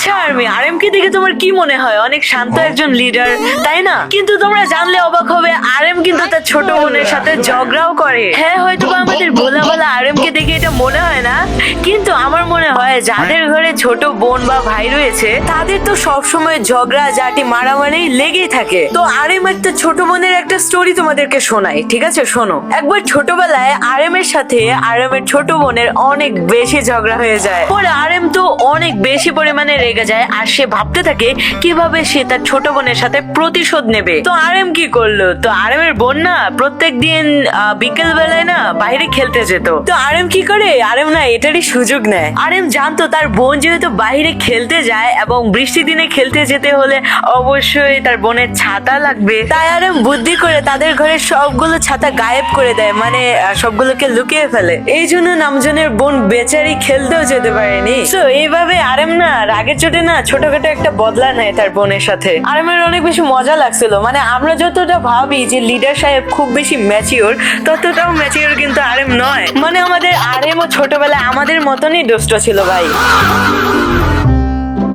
আচ্ছা আর্মি, আরএমকে দেখে তোমার কি মনে হয়? অনেক শান্ত একজন লিডার, তাই না? কিন্তু তোমরা জানলে অবাক হবে, আরএম কিন্তু তার ছোট বোনের সাথে ঝগড়াও করে। হ্যাঁ, হয়তো আমাদের ভোলা ভালা আরএমকে দেখে এটা মনে হয় না, কিন্তু আমার মনে হয় যাদের ঘরে ছোট বোন বা ভাই রয়েছে তাদের তো সবসময় ঝগড়া ঝাঁটি মারামারি লেগেই থাকে। তো আরএম একটা ছোট বোনের একটা স্টোরি তোমাদেরকে শোনাই, ঠিক আছে? শোনো। একবার ছোটবেলায় আরএম এর সাথে আরএমের ছোট বোনের অনেক বেশি ঝগড়া হয়ে যায়। পরে আরএম তো অনেক বেশি পরিমাণে রেগে যায়, আর সে ভাবতে থাকে কিভাবে সে তার ছোট বোনের সাথে প্রতিশোধ নেবে। তো আরএম কি করলো? তো আরএম এর বোন না প্রত্যেক দিন বিকেল বেলায় না বাইরে খেলতে যেত। তো আরএম কি করে? আরএম না এটারই সুযোগ নেয়। আরএম জানতো তার বোন যেহেতু বাইরে খেলতে যায় এবং বৃষ্টি দিনে খেলতে যেতে হলে অবশ্যই তার বোনের ছাতা লাগবে, তাই আরএম বুদ্ধি করে তাদের ঘরে সবগুলো ছাতা গায়েব করে দেয়, মানে সবগুলোকে লুকিয়ে ফেলে। এই জন্য নামজনের বোন বেচারি খেলতেও যেতে পারেনি। তো এইভাবে আরএম না রাগের চোটে না ছোটখাটো একটা বদলা নেয় তার বোনের সাথে। আরএমের অনেক বেশি মজা লাগছিল, মানে আমরা যতটা ভাবি যে লিডার সাহেব খুব বেশি ম্যাচিওর, ততটাও ম্যাচিওর কিন্তু আরএম নয়। মানে আমাদের আরএমও ছোটবেলায় আমাদের মতনই দুষ্ট ছিল ভাই।